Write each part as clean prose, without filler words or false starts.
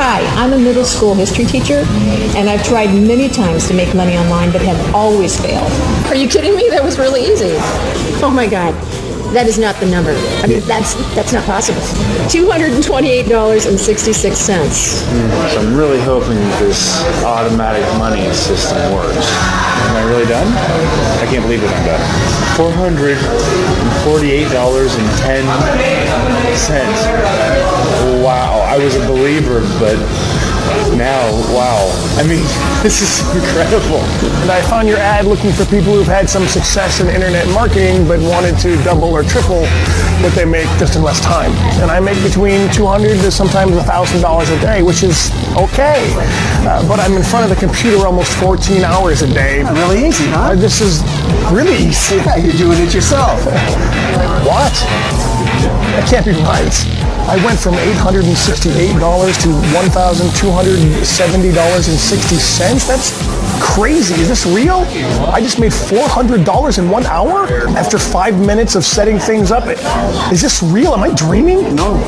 Hi, I'm a middle school history teacher, and I've tried many times to make money online, but have always failed. Are you kidding me? That was really easy. Oh my God, that is not the number. I mean, that's not possible. $228.66. So I'm really hoping this automatic money system works. Am I really done? I can't believe it, I'm done. $448.10. Wow, I was a believer, but now, wow. I mean, this is incredible. And I found your ad looking for people who've had some success in internet marketing but wanted to double or triple what they make just in less time. And I make between $200 to sometimes $1,000 a day, which is okay. But I'm in front of the computer almost 14 hours a day. Really easy, huh? This is really easy. Yeah, you're doing it yourself. What? That can't be right. I went from $868 to $1,270.60. That's crazy. Is this real? I just made $400 in 1 hour after 5 minutes of setting things up. Is this real? Am I dreaming? No.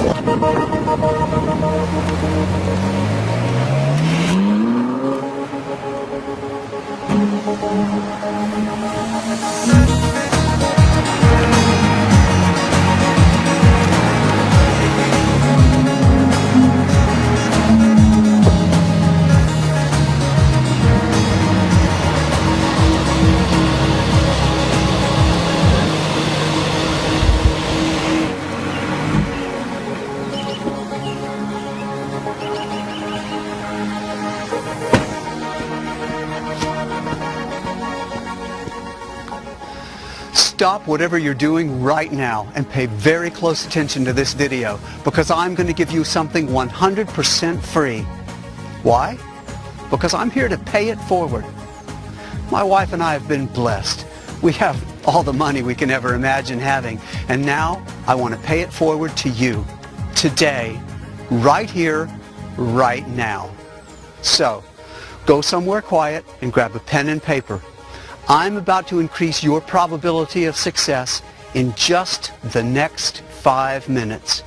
Stop whatever you're doing right now and pay very close attention to this video, because I'm going to give you something 100% free. Why? Because I'm here to pay it forward. My wife and I have been blessed. We have all the money we can ever imagine having, and now I want to pay it forward to you today, right here, right now. So, go somewhere quiet and grab a pen and paper. I'm about to increase your probability of success in just the next 5 minutes.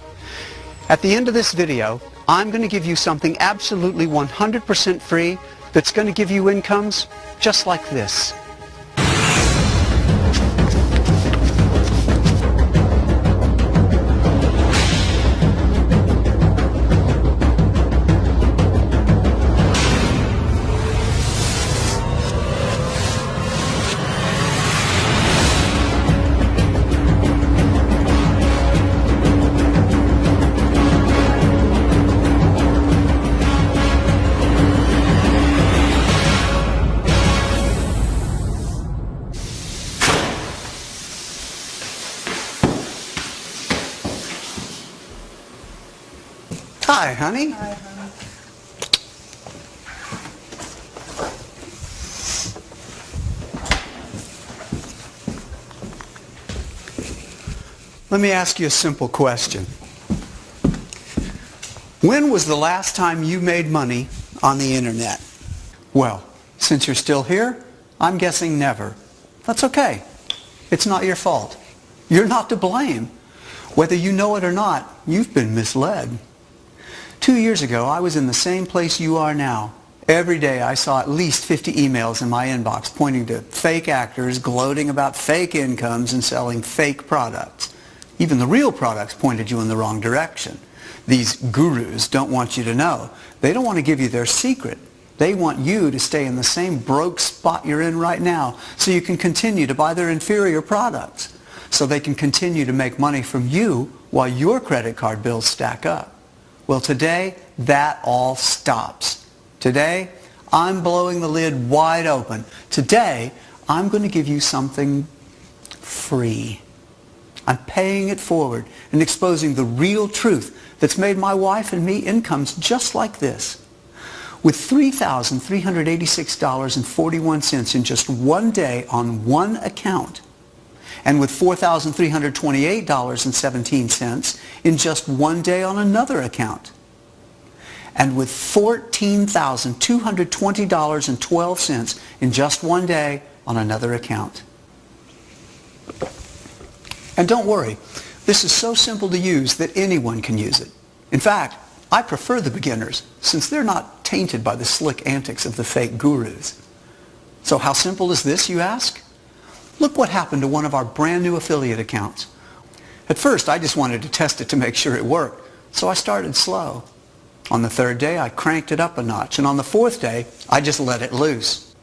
At the end of this video, I'm going to give you something absolutely 100% free that's going to give you incomes just like this. Hi, honey. Hi, honey. Let me ask you a simple question. When was the last time you made money on the internet? Well, since you're still here, I'm guessing never. That's okay. It's not your fault. You're not to blame. Whether you know it or not, you've been misled. 2 years ago, I was in the same place you are now. Every day I saw at least 50 emails in my inbox pointing to fake actors gloating about fake incomes and selling fake products. Even the real products pointed you in the wrong direction. These gurus don't want you to know. They don't want to give you their secret. They want you to stay in the same broke spot you're in right now so you can continue to buy their inferior products, so they can continue to make money from you while your credit card bills stack up. Well, today, that all stops. Today, I'm blowing the lid wide open. Today, I'm going to give you something free. I'm paying it forward and exposing the real truth that's made my wife and me incomes just like this. With $3,386.41 in just one day on one account, and with $4,328.17 in just one day on another account, and with $14,220.12 in just one day on another account. And don't worry, this is so simple to use that anyone can use it. In fact, I prefer the beginners since they're not tainted by the slick antics of the fake gurus. So how simple is this, you ask? Look what happened to one of our brand new affiliate accounts. At first, I just wanted to test it to make sure it worked, so I started slow. On the third day, I cranked it up a notch, and on the fourth day, I just let it loose.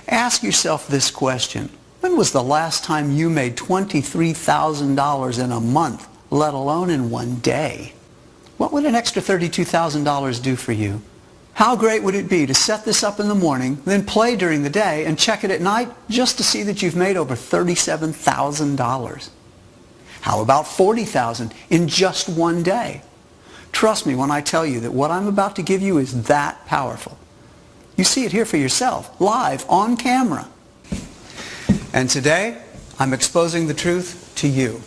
Ask yourself this question. When was the last time you made $23,000 in a month, let alone in one day? What would an extra $32,000 do for you? How great would it be to set this up in the morning, then play during the day, and check it at night just to see that you've made over $37,000? How about $40,000 in just one day? Trust me when I tell you that what I'm about to give you is that powerful. You see it here for yourself, live, on camera. And today, I'm exposing the truth to you.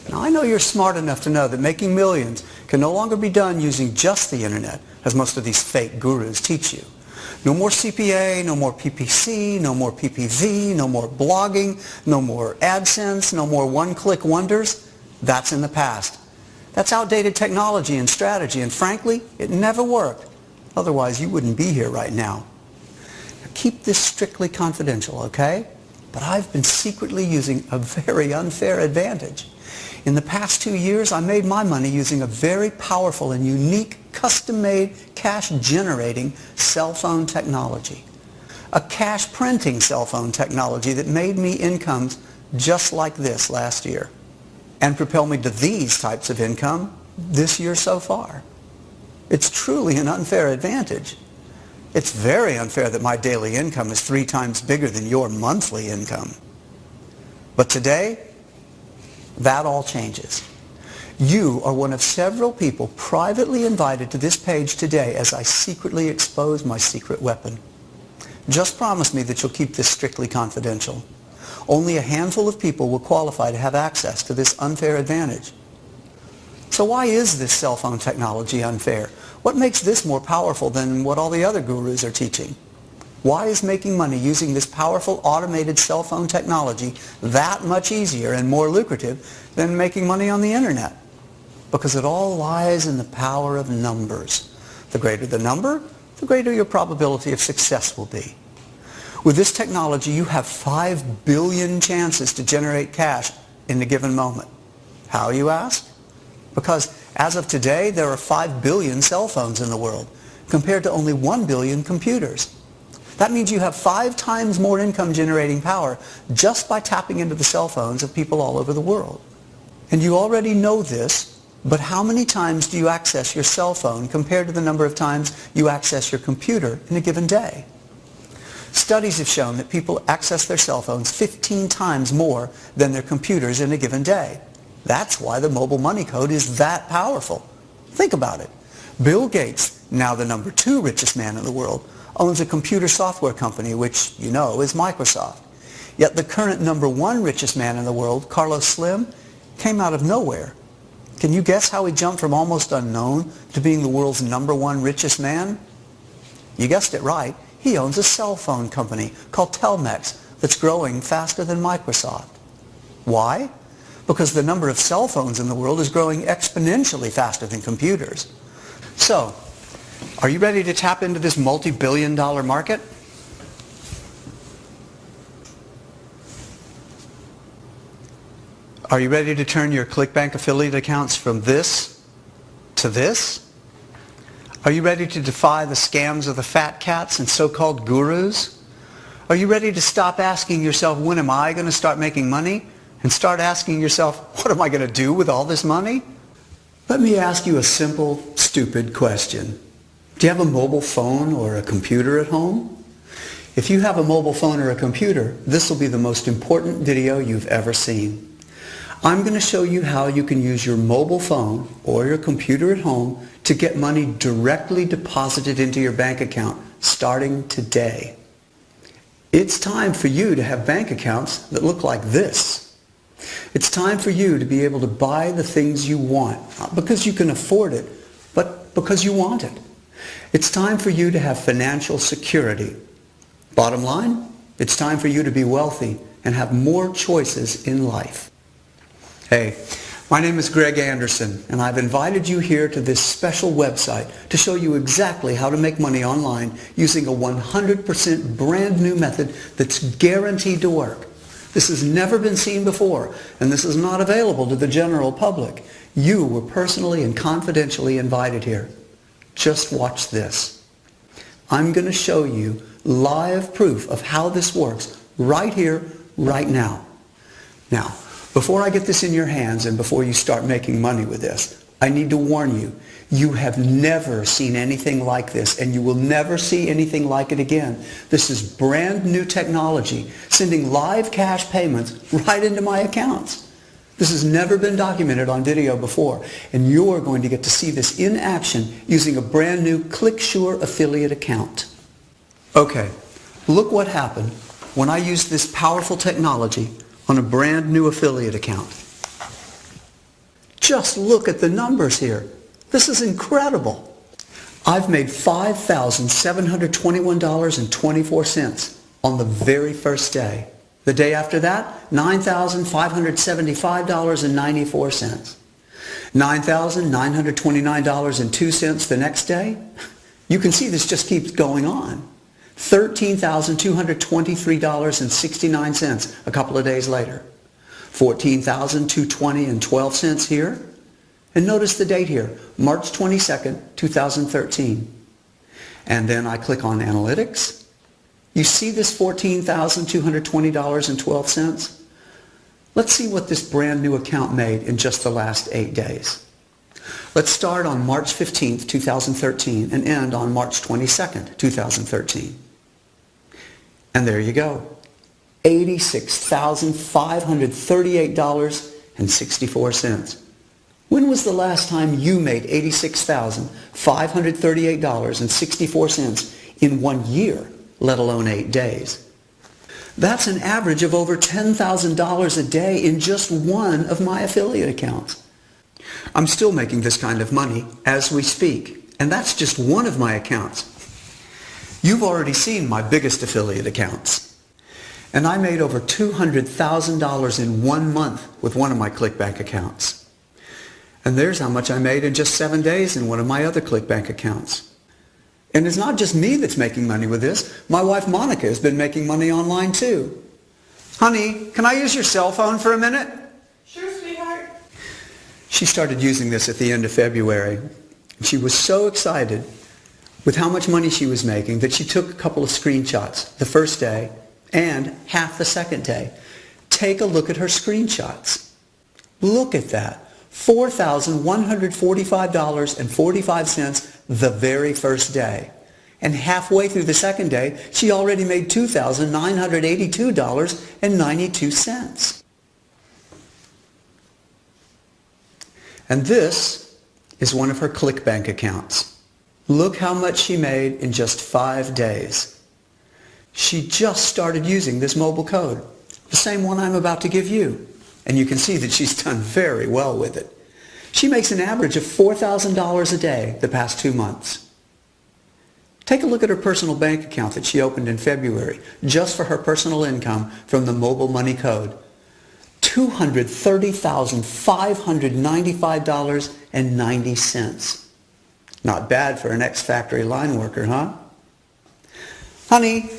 Now, I know you're smart enough to know that making millions can no longer be done using just the internet, as most of these fake gurus teach you. No more CPA, no more PPC, no more PPV, no more blogging, no more AdSense, no more one-click wonders. That's in the past. That's outdated technology and strategy, and frankly, it never worked. Otherwise, you wouldn't be here right now. Now keep this strictly confidential, okay? But I've been secretly using a very unfair advantage. In the past 2 years, I made my money using a very powerful and unique custom-made cash-generating cell phone technology. A cash-printing cell phone technology that made me incomes just like this last year and propelled me to these types of income this year so far. It's truly an unfair advantage. It's very unfair that my daily income is 3 times bigger than your monthly income. But today, that all changes. You are one of several people privately invited to this page today as I secretly expose my secret weapon. Just promise me that you'll keep this strictly confidential. Only a handful of people will qualify to have access to this unfair advantage. So why is this cell phone technology unfair? What makes this more powerful than what all the other gurus are teaching? Why is making money using this powerful automated cell phone technology that much easier and more lucrative than making money on the internet? Because it all lies in the power of numbers. The greater the number, the greater your probability of success will be. With this technology, you have 5 billion chances to generate cash in a given moment. How, you ask? Because as of today, there are 5 billion cell phones in the world, compared to only 1 billion computers. That means you have 5 times more income generating power just by tapping into the cell phones of people all over the world. And you already know this, but how many times do you access your cell phone compared to the number of times you access your computer in a given day? Studies have shown that people access their cell phones 15 times more than their computers in a given day. That's why the mobile money code is that powerful. Think about it. Bill Gates, now the number 2 richest man in the world, owns a computer software company, which you know is Microsoft. Yet the current number 1 richest man in the world, Carlos Slim, came out of nowhere. Can you guess how he jumped from almost unknown to being the world's number 1 richest man? You guessed it right. He owns a cell phone company called Telmex that's growing faster than Microsoft. Why? Because the number of cell phones in the world is growing exponentially faster than computers. So, are you ready to tap into this multi-billion-dollar market? Are you ready to turn your ClickBank affiliate accounts from this to this? Are you ready to defy the scams of the fat cats and so-called gurus? Are you ready to stop asking yourself, when am I going to start making money? And start asking yourself, what am I going to do with all this money? Let me ask you a simple, stupid question. Do you have a mobile phone or a computer at home? If you have a mobile phone or a computer, this will be the most important video you've ever seen. I'm going to show you how you can use your mobile phone or your computer at home to get money directly deposited into your bank account starting today. It's time for you to have bank accounts that look like this. It's time for you to be able to buy the things you want, not because you can afford it, but because you want it. It's time for you to have financial security. Bottom line, it's time for you to be wealthy and have more choices in life. Hey, my name is Greg Anderson, and I've invited you here to this special website to show you exactly how to make money online using a 100% brand new method that's guaranteed to work. This has never been seen before, and this is not available to the general public. You were personally and confidentially invited here. Just watch this. I'm going to show you live proof of how this works right here, right now. Now, before I get this in your hands and before you start making money with this, I need to warn you, you have never seen anything like this, and you will never see anything like it again. This is brand new technology, sending live cash payments right into my accounts. This has never been documented on video before, and you're going to get to see this in action using a brand new ClickSure affiliate account. Okay, look what happened when I used this powerful technology on a brand new affiliate account. Just look at the numbers here. This is incredible. I've made $5,721.24 on the very first day. The day after that, $9,575.94. $9,929.02 the next day. You can see this just keeps going on. $13,223.69 a couple of days later. $14,220.12 here. And notice the date here, March 22nd, 2013. And then I click on Analytics. You see this $14,220.12? Let's see what this brand new account made in just the last 8 days. Let's start on March 15th, 2013 and end on March 22nd, 2013. And there you go. $86,538.64. When was the last time you made $86,538.64 in 1 year, let alone 8 days? That's an average of over $10,000 a day in just one of my affiliate accounts. I'm still making this kind of money as we speak, and that's just one of my accounts. You've already seen my biggest affiliate accounts. And I made over $200,000 in 1 month with one of my ClickBank accounts. And there's how much I made in just 7 days in one of my other ClickBank accounts. And it's not just me that's making money with this. My wife Monica has been making money online too. Honey, can I use your cell phone for a minute? Sure, sweetheart. She started using this at the end of February. She was so excited with how much money she was making that she took a couple of screenshots the first day and half the second day. Take a look at her screenshots. Look at that. $4,145.45 the very first day. And halfway through the second day, she already made $2,982.92. And this is one of her ClickBank accounts. Look how much she made in just 5 days. She just started using this mobile code, the same one I'm about to give you. And you can see that she's done very well with it. She makes an average of $4,000 a day the past 2 months. Take a look at her personal bank account that she opened in February, just for her personal income from the mobile money code. $230,595.90. Not bad for an ex-factory line worker, huh? Honey,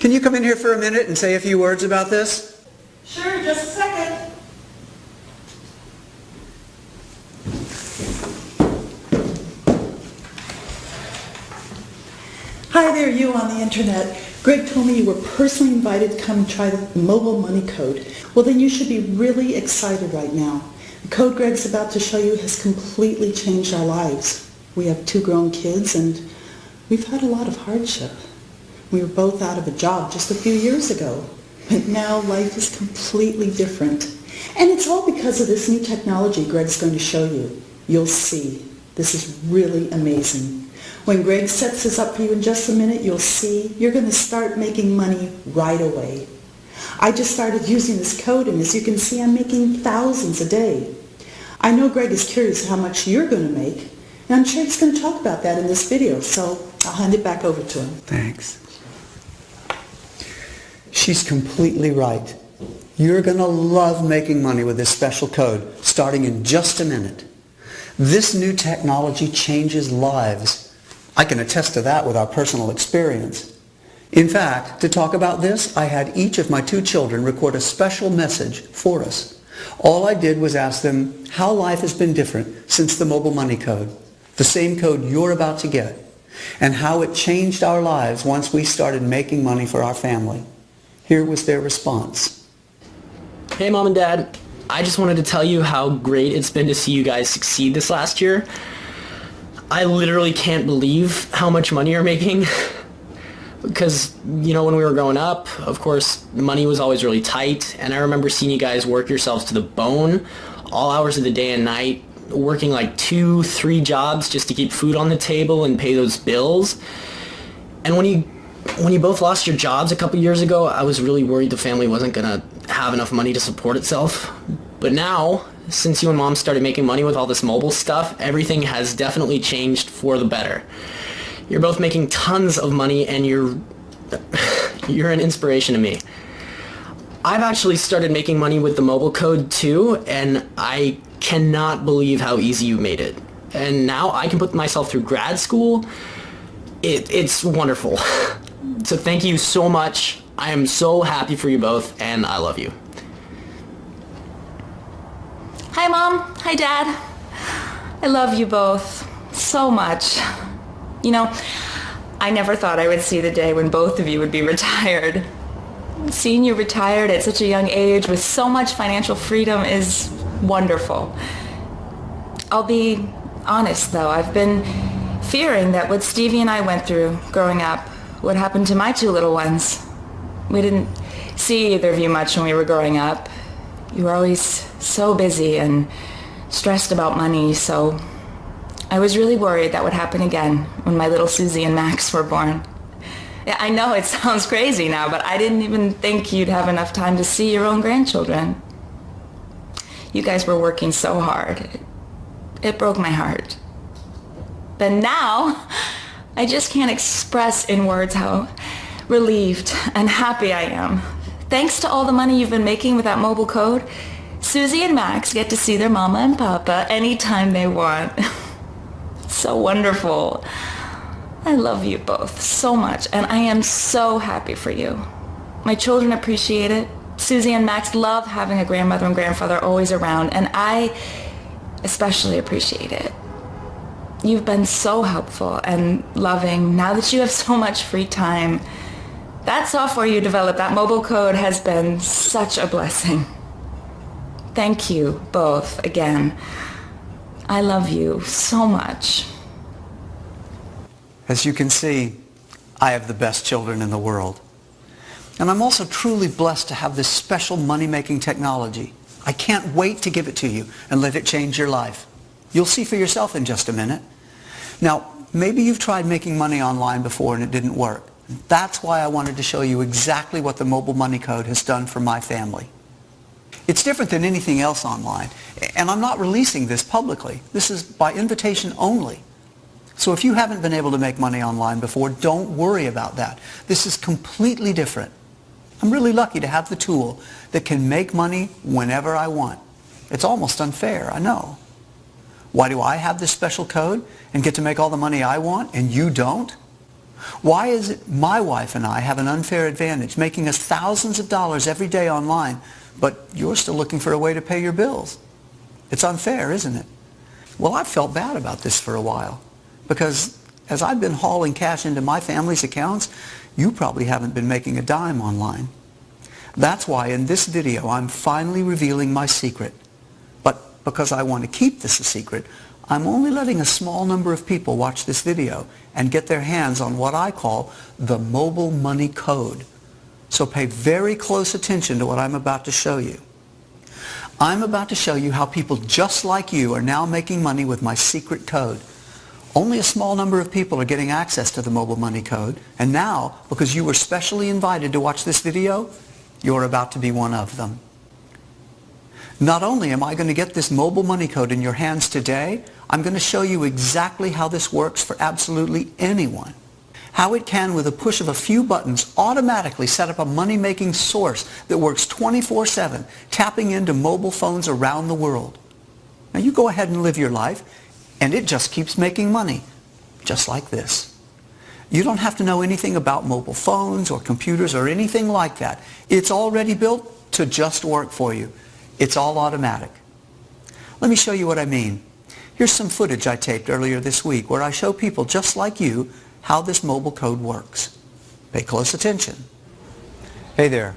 can you come in here for a minute and say a few words about this? Sure, just a second. Hi there, you on the internet. Greg told me you were personally invited to come and try the mobile money code. Well, then you should be really excited right now. The code Greg's about to show you has completely changed our lives. We have 2 grown kids and we've had a lot of hardship. We were both out of a job just a few years ago. But now life is completely different. And it's all because of this new technology Greg's going to show you. You'll see. This is really amazing. When Greg sets this up for you in just a minute, you'll see you're going to start making money right away. I just started using this code, and as you can see, I'm making thousands a day. I know Greg is curious how much you're going to make, and I'm sure he's going to talk about that in this video, so I'll hand it back over to him. Thanks. She's completely right. You're going to love making money with this special code, starting in just a minute. This new technology changes lives. I can attest to that with our personal experience. In fact, to talk about this, I had each of my 2 children record a special message for us. All I did was ask them how life has been different since the mobile money code, the same code you're about to get, and how it changed our lives once we started making money for our family. Here was their response. Hey Mom and Dad, I just wanted to tell you how great it's been to see you guys succeed this last year. I literally can't believe how much money you're making. Because, you know, when we were growing up, of course, money was always really tight, and I remember seeing you guys work yourselves to the bone, all hours of the day and night, working like 2-3 jobs just to keep food on the table and pay those bills. And when you both lost your jobs a couple years ago, I was really worried the family wasn't going to have enough money to support itself. But now, since you and Mom started making money with all this mobile stuff, everything has definitely changed for the better. You're both making tons of money, and you're an inspiration to me. I've actually started making money with the mobile code too, and I cannot believe how easy you made it. And now I can put myself through grad school. It's wonderful. So thank you so much. I am so happy for you both, and I love you. Hi Mom, hi Dad. I love you both so much. You know, I never thought I would see the day when both of you would be retired. Seeing you retired at such a young age with so much financial freedom is wonderful. I'll be honest though, I've been fearing that what Stevie and I went through growing up would happen to my 2 little ones. We didn't see either of you much when we were growing up. You were always so busy and stressed about money, so I was really worried that would happen again when my little Susie and Max were born. Yeah, I know it sounds crazy now, but I didn't even think you'd have enough time to see your own grandchildren. You guys were working so hard. It broke my heart. But now, I just can't express in words how relieved and happy I am. Thanks to all the money you've been making with that mobile code, Susie and Max get to see their mama and papa anytime they want. So wonderful. I love you both so much, and I am so happy for you. My children appreciate it. Susie and Max love having a grandmother and grandfather always around, and I especially appreciate it. You've been so helpful and loving now that you have so much free time. That software you developed, that mobile code, has been such a blessing. Thank you both again. I love you so much. As you can see, I have the best children in the world. And I'm also truly blessed to have this special money-making technology. I can't wait to give it to you and let it change your life. You'll see for yourself in just a minute. Now, maybe you've tried making money online before and it didn't work. That's why I wanted to show you exactly what the mobile money code has done for my family. It's different than anything else online, and I'm not releasing this publicly. This is by invitation only. So if you haven't been able to make money online before, don't worry about that. This is completely different. I'm really lucky to have the tool that can make money whenever I want. It's almost unfair, I know. Why do I have this special code and get to make all the money I want and you don't? Why is it my wife and I have an unfair advantage, making us thousands of dollars every day online, but you're still looking for a way to pay your bills? It's unfair, isn't it? Well, I've felt bad about this for a while, because as I've been hauling cash into my family's accounts, you probably haven't been making a dime online. That's why in this video I'm finally revealing my secret. But because I want to keep this a secret, I'm only letting a small number of people watch this video and get their hands on what I call the mobile money code. So pay very close attention to what I'm about to show you. I'm about to show you how people just like you are now making money with my secret code. Only a small number of people are getting access to the mobile money code, and now, because you were specially invited to watch this video, you're about to be one of them. Not only am I going to get this mobile money code in your hands today, I'm going to show you exactly how this works for absolutely anyone. How it can, with a push of a few buttons, automatically set up a money-making source that works 24/7, tapping into mobile phones around the world. Now you go ahead and live your life, and it just keeps making money, just like this. You don't have to know anything about mobile phones or computers or anything like that. It's already built to just work for you. It's all automatic. Let me show you what I mean. Here's some footage I taped earlier this week where I show people just like you how this mobile code works. Pay close attention. Hey there.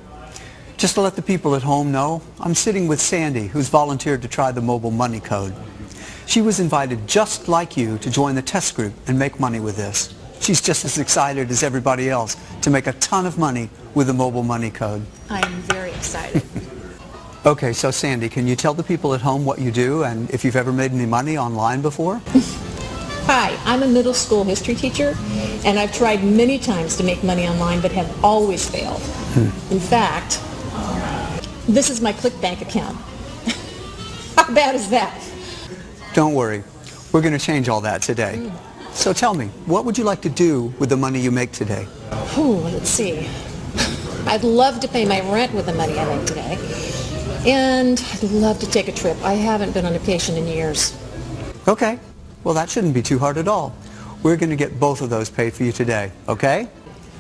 Just to let the people at home know, I'm sitting with Sandy, who's volunteered to try the mobile money code. She was invited just like you to join the test group and make money with this. She's just as excited as everybody else to make a ton of money with the mobile money code. I'm very excited. Okay, so Sandy, can you tell the people at home what you do and if you've ever made any money online before? Hi, I'm a middle school history teacher, and I've tried many times to make money online, but have always failed. In fact, this is my ClickBank account. How bad is that? Don't worry. We're going to change all that today. So tell me, what would you like to do with the money you make today? Let's see. I'd love to pay my rent with the money I make today. And I'd love to take a trip. I haven't been on vacation in years. Okay. Well, that shouldn't be too hard at all. We're going to get both of those paid for you today, okay?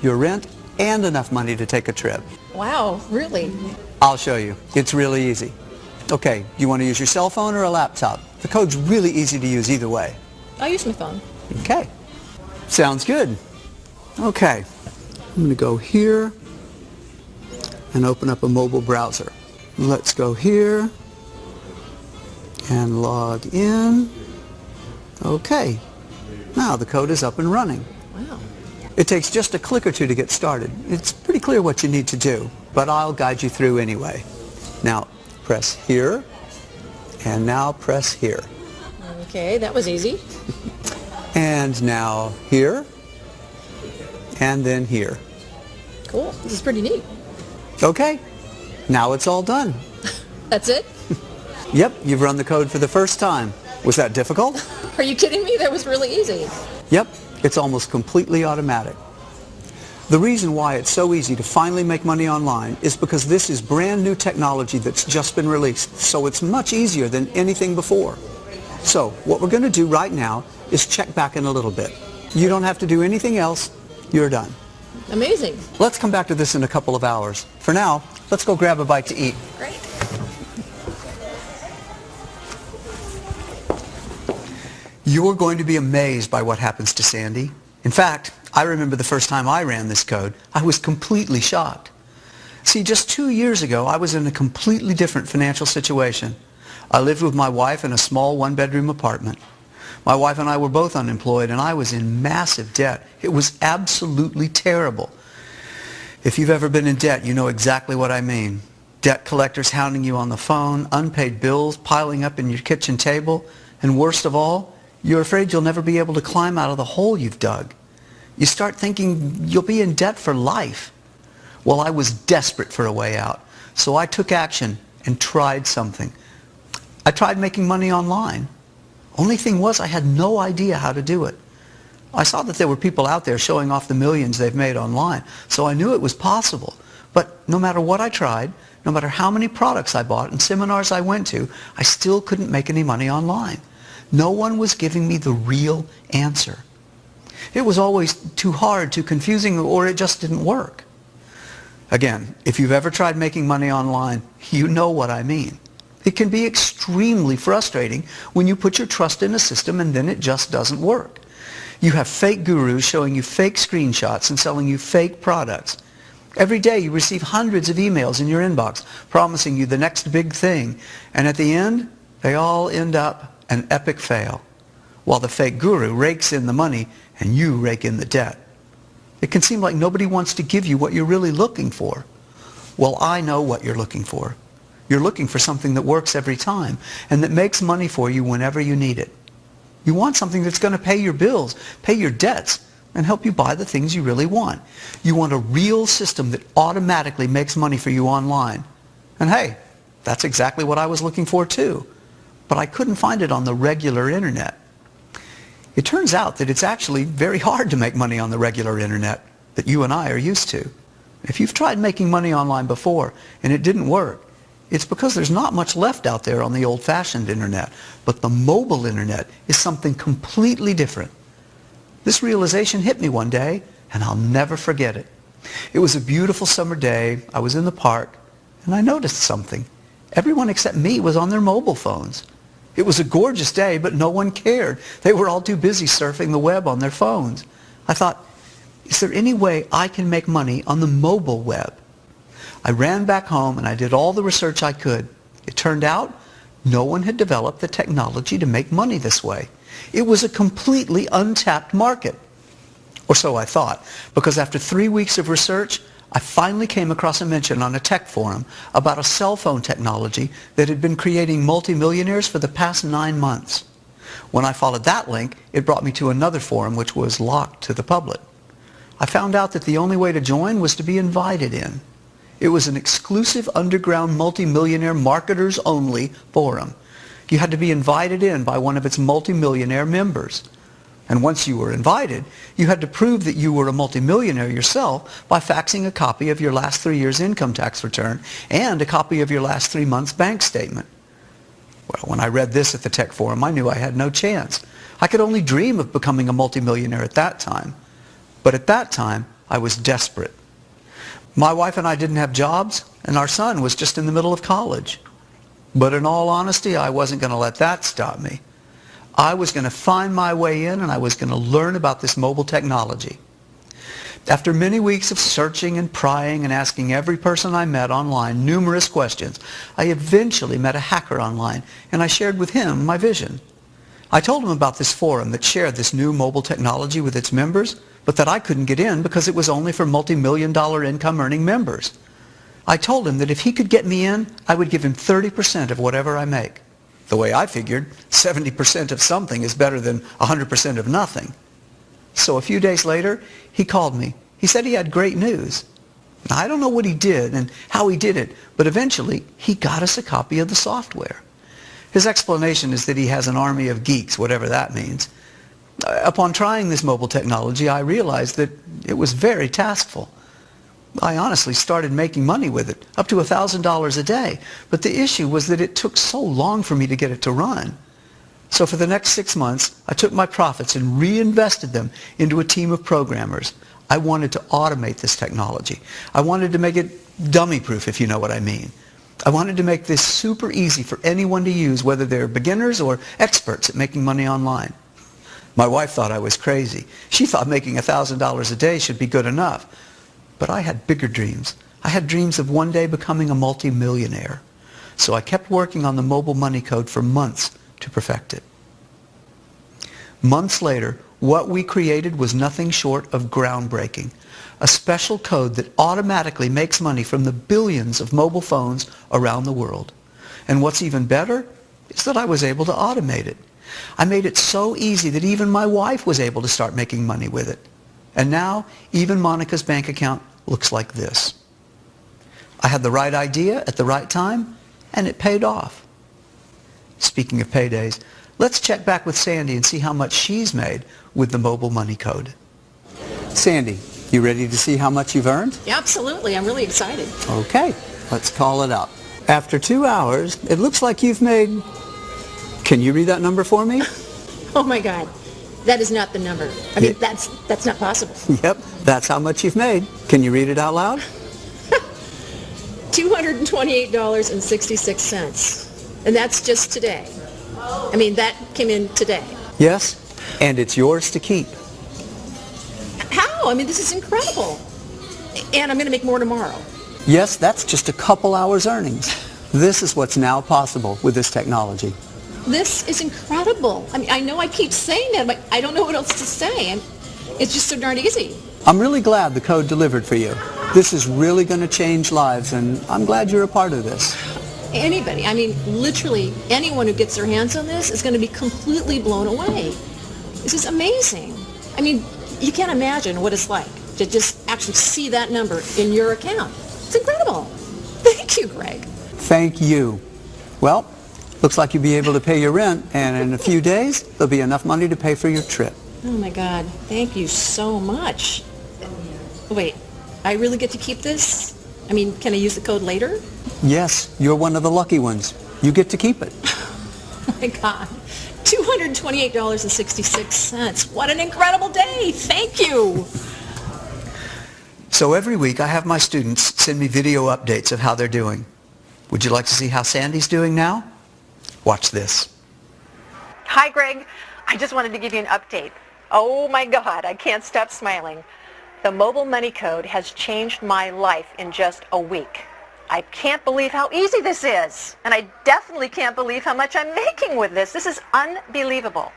Your rent and enough money to take a trip. Wow, really? I'll show you. It's really easy. Okay, do you want to use your cell phone or a laptop? The code's really easy to use either way. I'll use my phone. Okay. Sounds good. Okay. I'm going to go here and open up a mobile browser. Let's go here and log in. Okay. Now the code is up and running. Wow. It takes just a click or two to get started. It's pretty clear what you need to do, but I'll guide you through anyway. Now press here, and now press here. Okay, that was easy. And now here, and then here. Cool. This is pretty neat. Okay. Now it's all done. That's it? Yep, you've run the code for the first time. Was that difficult? Are you kidding me? That was really easy. Yep, it's almost completely automatic. The reason why it's so easy to finally make money online is because this is brand new technology that's just been released, so it's much easier than anything before. So what we're going to do right now is check back in a little bit. You don't have to do anything else. You're done. Amazing. Let's come back to this in a couple of hours. For now, let's go grab a bite to eat. Great. You're going to be amazed by what happens to Sandy. In fact, I remember the first time I ran this code, I was completely shocked. See, just 2 years ago, I was in a completely different financial situation. I lived with my wife in a small one-bedroom apartment. My wife and I were both unemployed, and I was in massive debt. It was absolutely terrible. If you've ever been in debt, you know exactly what I mean. Debt collectors hounding you on the phone, unpaid bills piling up in your kitchen table, and worst of all, you're afraid you'll never be able to climb out of the hole you've dug. You start thinking you'll be in debt for life. Well, I was desperate for a way out, so I took action and tried something. I tried making money online. Only thing was, I had no idea how to do it. I saw that there were people out there showing off the millions they've made online, so I knew it was possible. But no matter what I tried, no matter how many products I bought and seminars I went to, I still couldn't make any money online. No one was giving me the real answer. It was always too hard, too confusing, or it just didn't work. Again, if you've ever tried making money online, you know what I mean. It can be extremely frustrating when you put your trust in a system and then it just doesn't work. You have fake gurus showing you fake screenshots and selling you fake products. Every day you receive hundreds of emails in your inbox promising you the next big thing, and at the end, they all end up an epic fail, while the fake guru rakes in the money and you rake in the debt. It can seem like nobody wants to give you what you're really looking for. Well, I know what you're looking for. You're looking for something that works every time and that makes money for you whenever you need it. You want something that's going to pay your bills, pay your debts, and help you buy the things you really want. You want a real system that automatically makes money for you online. And hey, that's exactly what I was looking for too. But I couldn't find it on the regular internet. It turns out that it's actually very hard to make money on the regular internet that you and I are used to. If you've tried making money online before and it didn't work, it's because there's not much left out there on the old-fashioned internet. But the mobile internet is something completely different. This realization hit me one day, and I'll never forget it. It was a beautiful summer day. I was in the park, and I noticed something. Everyone except me was on their mobile phones. It was a gorgeous day, but no one cared. They were all too busy surfing the web on their phones. I thought, is there any way I can make money on the mobile web? I ran back home and I did all the research I could. It turned out no one had developed the technology to make money this way. It was a completely untapped market. Or so I thought, because after 3 weeks of research, I finally came across a mention on a tech forum about a cell phone technology that had been creating multimillionaires for the past 9 months. When I followed that link, it brought me to another forum which was locked to the public. I found out that the only way to join was to be invited in. It was an exclusive underground multimillionaire marketers only forum. You had to be invited in by one of its multimillionaire members. And once you were invited, you had to prove that you were a multimillionaire yourself by faxing a copy of your last 3 years' income tax return and a copy of your last 3 months' bank statement. Well, when I read this at the tech forum, I knew I had no chance. I could only dream of becoming a multimillionaire at that time. But at that time, I was desperate. My wife and I didn't have jobs, and our son was just in the middle of college. But in all honesty, I wasn't going to let that stop me. I was going to find my way in, and I was going to learn about this mobile technology. After many weeks of searching and prying and asking every person I met online numerous questions, I eventually met a hacker online, and I shared with him my vision. I told him about this forum that shared this new mobile technology with its members, but that I couldn't get in because it was only for multi-million-dollar income-earning members. I told him that if he could get me in, I would give him 30% of whatever I make. The way I figured, 70% of something is better than 100% of nothing. So a few days later, he called me. He said he had great news. Now, I don't know what he did and how he did it, but eventually he got us a copy of the software. His explanation is that he has an army of geeks, whatever that means. Upon trying this mobile technology, I realized that it was very taskful. I honestly started making money with it, up to $1,000 a day. But the issue was that it took so long for me to get it to run. So for the next 6 months, I took my profits and reinvested them into a team of programmers. I wanted to automate this technology. I wanted to make it dummy-proof, if you know what I mean. I wanted to make this super easy for anyone to use, whether they're beginners or experts at making money online. My wife thought I was crazy. She thought making $1,000 a day should be good enough. But I had bigger dreams. I had dreams of one day becoming a multi-millionaire. So I kept working on the mobile money code for months to perfect it. Months later, what we created was nothing short of groundbreaking. A special code that automatically makes money from the billions of mobile phones around the world. And what's even better is that I was able to automate it. I made it so easy that even my wife was able to start making money with it. And now, even Monica's bank account looks like this. I had the right idea at the right time, and it paid off. Speaking of paydays, let's check back with Sandy and see how much she's made with the mobile money code. Sandy, you ready to see how much you've earned? Yeah, absolutely. I'm really excited. Okay, let's call it up. After 2 hours, it looks like you've made... Can you read that number for me? Oh my God. That is not the number. I mean, that's not possible. Yep, that's how much you've made. Can you read it out loud? $228.66. And that's just today. I mean, that came in today. Yes, and it's yours to keep. How? I mean, this is incredible. And I'm going to make more tomorrow. Yes, that's just a couple hours earnings. This is what's now possible with this technology. This is incredible. I mean, I know I keep saying that, but I don't know what else to say. And it's just so darn easy. I'm really glad the code delivered for you. This is really going to change lives, and I'm glad you're a part of this. anybody, I mean, literally anyone who gets their hands on this is going to be completely blown away. This is amazing. I mean, you can't imagine what it's like to just actually see that number in your account. It's incredible. Thank you, Greg. Thank you. Well, looks like you'll be able to pay your rent, and in a few days, there'll be enough money to pay for your trip. Oh my God, thank you so much. Wait, I really get to keep this? I mean, can I use the code later? Yes, you're one of the lucky ones. You get to keep it. Oh my God, $228.66. What an incredible day. Thank you. So every week I have my students send me video updates of how they're doing. Would you like to see how Sandy's doing now? Watch this. Hi, Greg. I just wanted to give you an update. Oh my God, I can't stop smiling. The mobile money code has changed my life in just a week. I can't believe how easy this is. And I definitely can't believe how much I'm making with this. This is unbelievable.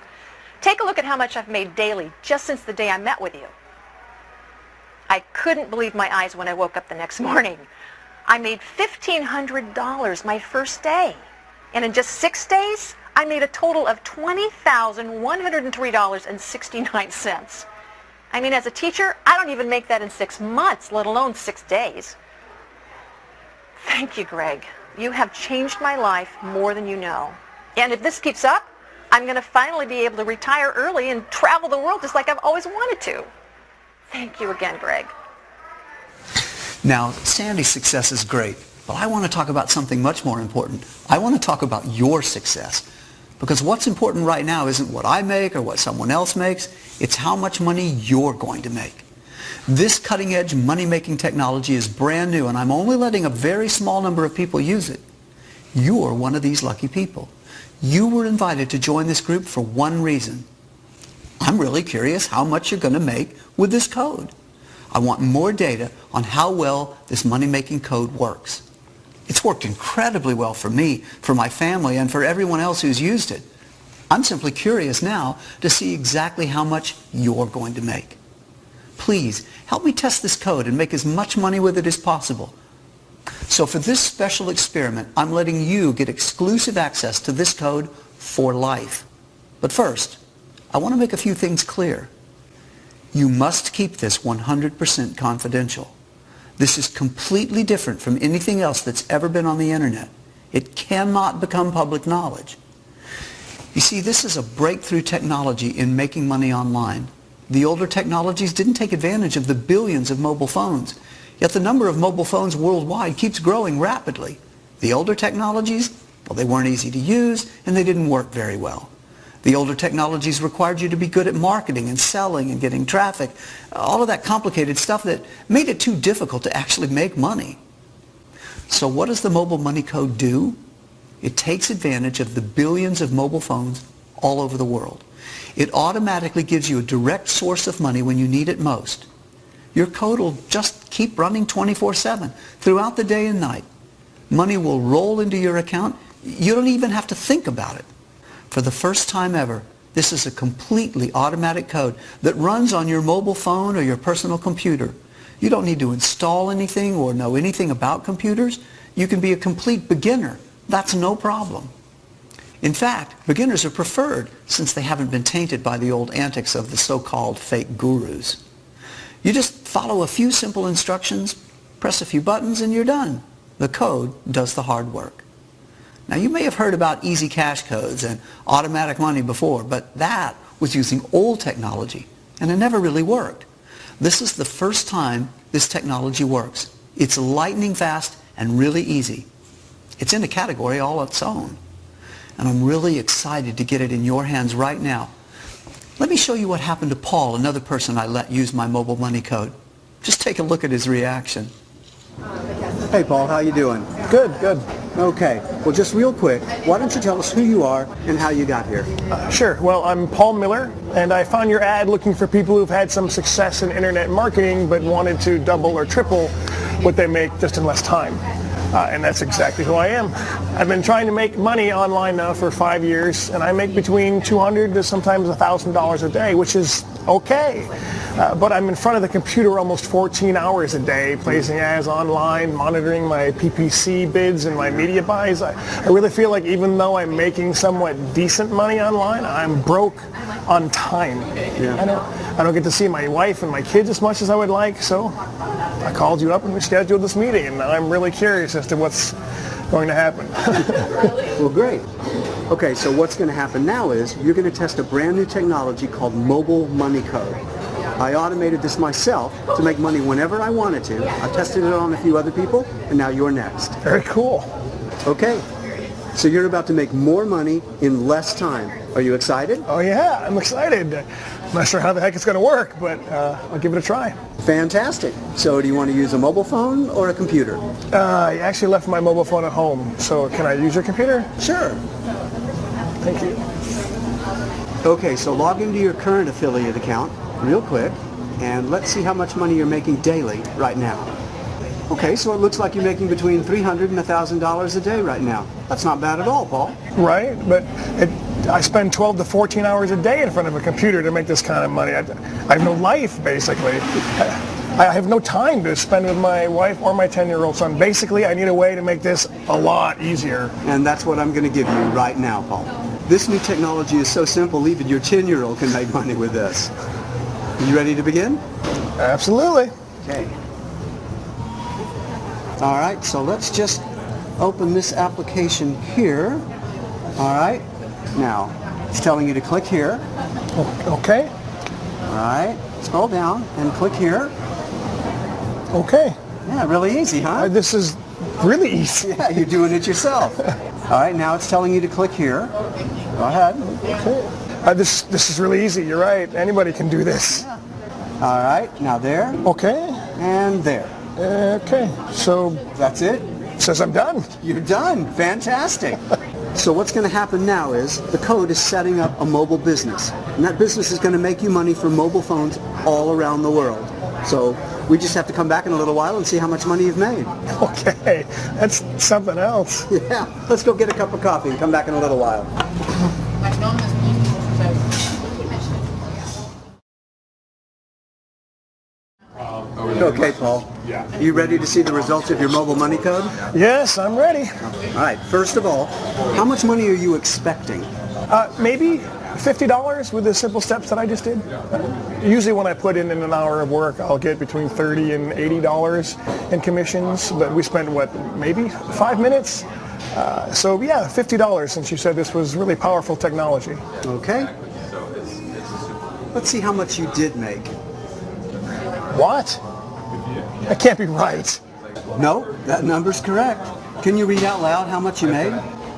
Take a look at how much I've made daily just since the day I met with you. I couldn't believe my eyes when I woke up the next morning. I made $1,500 my first day. And in just 6 days, I made a total of $20,103.69. I mean, as a teacher, I don't even make that in 6 months, let alone 6 days. Thank you, Greg. You have changed my life more than you know. And if this keeps up, I'm going to finally be able to retire early and travel the world just like I've always wanted to. Thank you again, Greg. Now, Sandy's success is great, but I want to talk about something much more important. I want to talk about your success. Because what's important right now isn't what I make or what someone else makes. It's how much money you're going to make. This cutting-edge money-making technology is brand new, and I'm only letting a very small number of people use it. You're one of these lucky people. You were invited to join this group for one reason. I'm really curious how much you're going to make with this code. I want more data on how well this money-making code works. It's worked incredibly well for me, for my family, and for everyone else who's used it. I'm simply curious now to see exactly how much you're going to make. Please, help me test this code and make as much money with it as possible. So for this special experiment, I'm letting you get exclusive access to this code for life. But first, I want to make a few things clear. You must keep this 100% confidential. This is completely different from anything else that's ever been on the internet. It cannot become public knowledge. You see, this is a breakthrough technology in making money online. The older technologies didn't take advantage of the billions of mobile phones, yet the number of mobile phones worldwide keeps growing rapidly. The older technologies, well, they weren't easy to use and they didn't work very well. The older technologies required you to be good at marketing and selling and getting traffic, all of that complicated stuff that made it too difficult to actually make money. So what does the mobile money code do? It takes advantage of the billions of mobile phones all over the world. It automatically gives you a direct source of money when you need it most. Your code will just keep running 24/7 throughout the day and night. Money will roll into your account. You don't even have to think about it. For the first time ever, this is a completely automatic code that runs on your mobile phone or your personal computer. You don't need to install anything or know anything about computers. You can be a complete beginner. That's no problem. In fact, beginners are preferred since they haven't been tainted by the old antics of the so-called fake gurus. You just follow a few simple instructions, press a few buttons, and you're done. The code does the hard work. Now, you may have heard about easy cash codes and automatic money before, but that was using old technology, and it never really worked. This is the first time this technology works. It's lightning fast and really easy. It's in a category all its own. And I'm really excited to get it in your hands right now. Let me show you what happened to Paul, another person I let use my mobile money code. Just take a look at his reaction. Hey, Paul, how you doing? Good, good. Okay, well, just real quick, why don't you tell us who you are and how you got here? Sure. Well, I'm Paul Miller, and I found your ad looking for people who've had some success in internet marketing but wanted to double or triple what they make just in less time. And that's exactly who I am. I've been trying to make money online now for 5 years, and I make between $200 to sometimes $1,000 a day, which is Okay. But I'm in front of the computer almost 14 hours a day, placing ads online, monitoring my PPC bids and my media buys. I really feel like even though I'm making somewhat decent money online, I'm broke on time. I don't get to see my wife and my kids as much as I would like, so I called you up and we scheduled this meeting, and I'm really curious as to what's going to happen. Well, great. Okay, so what's going to happen now is you're going to test a brand new technology called Mobile Money Code. I automated this myself to make money whenever I wanted to. I tested it on a few other people, and now you're next. Very cool. Okay, so you're about to make more money in less time. Are you excited? Oh yeah, I'm excited. I'm not sure how the heck it's going to work, but I'll give it a try. Fantastic. So do you want to use a mobile phone or a computer? I actually left my mobile phone at home, so can I use your computer? Sure. Thank you. Okay, so log into your current affiliate account real quick, and let's see how much money you're making daily right now. Okay, so it looks like you're making between $300 and $1,000 a day right now. That's not bad at all, Paul. Right, but I spend 12 to 14 hours a day in front of a computer to make this kind of money. I have no life, basically. I have no time to spend with my wife or my 10-year-old son. Basically, I need a way to make this a lot easier. And that's what I'm going to give you right now, Paul. This new technology is so simple, even your 10-year-old can make money with this. You ready to begin? Absolutely. Okay. All right, so let's just open this application here. All right. Now, it's telling you to click here. Okay. All right. Scroll down and click here. Okay. Yeah, really easy, huh? This is really easy. Yeah, you're doing it yourself. All right, now it's telling you to click here. Go ahead. Okay. This is really easy. You're right. Anybody can do this. Yeah. All right, now there. Okay. And there. Okay. So that's it? Says I'm done. You're done. Fantastic. So what's going to happen now is the code is setting up a mobile business. And that business is going to make you money from mobile phones all around the world. So we just have to come back in a little while and see how much money you've made. Okay, that's something else. Yeah, let's go get a cup of coffee and come back in a little while. Okay, Paul. You ready to see the results of your mobile money code? Yes, I'm ready. All right, first of all, how much money are you expecting? Maybe $50 with the simple steps that I just did. Usually when I put in an hour of work, I'll get between $30 and $80 in commissions, but we spent, what, maybe 5 minutes? So yeah, $50 since you said this was really powerful technology. Okay. Let's see how much you did make. What? That can't be right. No, that number's correct. Can you read out loud how much you made?